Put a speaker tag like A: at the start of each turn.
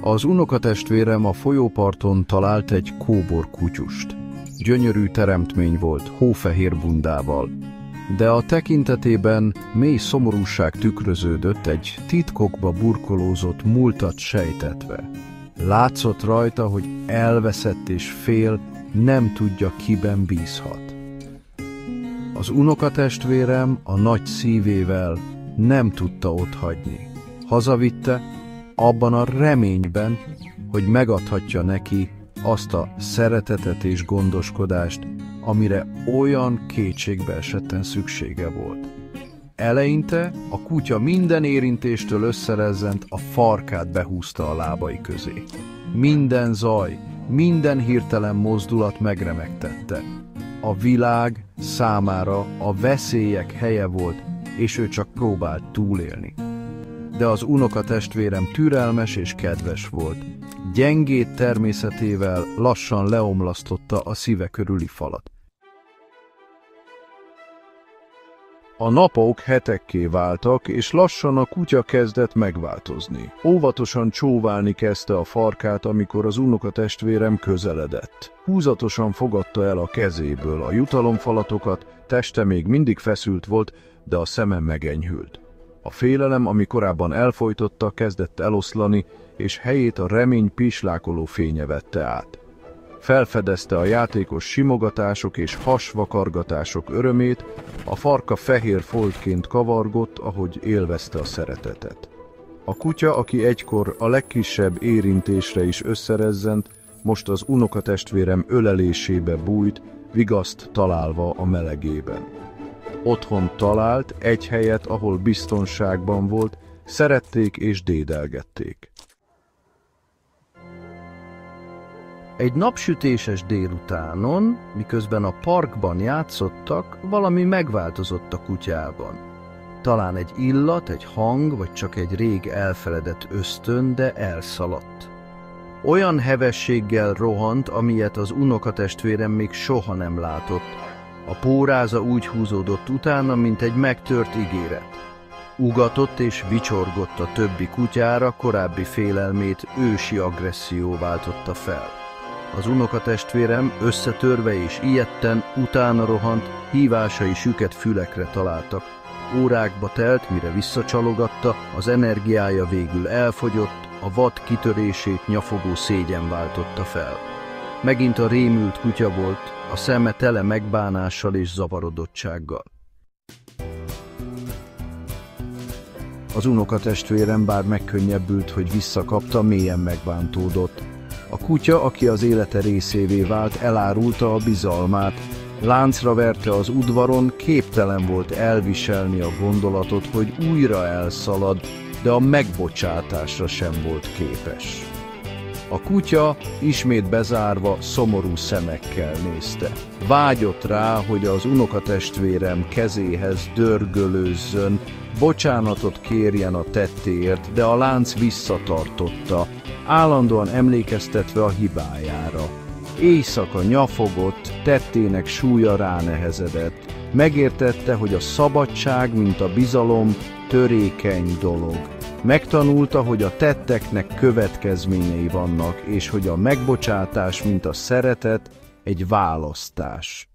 A: Az unokatestvérem a folyóparton talált egy kóbor kutyust. Gyönyörű teremtmény volt, hófehér bundával, de a tekintetében mély szomorúság tükröződött, egy titkokba burkolózott múltat sejtetve. Látszott rajta, hogy elveszett és fél, nem tudja, kiben bízhat. Az unokatestvérem a nagy szívével nem tudta otthagyni. Hazavitte, abban a reményben, hogy megadhatja neki azt a szeretetet és gondoskodást, amire olyan kétségbeesetten szüksége volt. Eleinte a kutya minden érintéstől összerezzent, a farkát behúzta a lábai közé. Minden zaj, minden hirtelen mozdulat megremegtette. A világ számára a veszélyek helye volt, és ő csak próbált túlélni. De az unokatestvérem türelmes és kedves volt. Gyengéd természetével lassan leomlasztotta a szíve körüli falat. A napok hetekké váltak, és lassan a kutya kezdett megváltozni. Óvatosan csóválni kezdte a farkát, amikor az unokatestvérem közeledett. Húzatosan fogadta el a kezéből a jutalomfalatokat, teste még mindig feszült volt, de a szeme megenyhült. A félelem, ami korábban elfojtotta, kezdett eloszlani, és helyét a remény pislákoló fénye vette át. Felfedezte a játékos simogatások és hasvakargatások örömét, a farka fehér foltként kavargott, ahogy élvezte a szeretetet. A kutya, aki egykor a legkisebb érintésre is összerezzent, most az unokatestvérem ölelésébe bújt, vigaszt találva a melegében. Otthon talált egy helyet, ahol biztonságban volt, szerették és dédelgették. Egy napsütéses délutánon, miközben a parkban játszottak, valami megváltozott a kutyában. Talán egy illat, egy hang, vagy csak egy rég elfeledett ösztön, de elszaladt. Olyan hevességgel rohant, amilyet az unokatestvérem még soha nem látott. A póráza úgy húzódott utána, mint egy megtört ígéret. Ugatott és vicsorgott a többi kutyára, korábbi félelmét ősi agresszió váltotta fel. Az unokatestvérem összetörve és ijedten utána rohant, hívásai süket fülekre találtak. Órákba telt, mire visszacsalogatta, az energiája végül elfogyott, a vad kitörését nyafogó szégyen váltotta fel. Megint a rémült kutya volt, a szeme tele megbánással és zavarodottsággal. Az unokatestvérem bár megkönnyebbült, hogy visszakapta, mélyen megbántódott. A kutya, aki az élete részévé vált, elárulta a bizalmát. Láncra verte az udvaron, képtelen volt elviselni a gondolatot, hogy újra elszalad, de a megbocsátásra sem volt képes. A kutya ismét bezárva, szomorú szemekkel nézte. Vágyott rá, hogy az unokatestvérem kezéhez dörgölőzzön, bocsánatot kérjen a tettéért, de a lánc visszatartotta, állandóan emlékeztetve a hibájára. Éjszaka nyafogott, tettének súlya ránehezedett. Megértette, hogy a szabadság, mint a bizalom, törékeny dolog. Megtanulta, hogy a tetteknek következményei vannak, és hogy a megbocsátás, mint a szeretet, egy választás.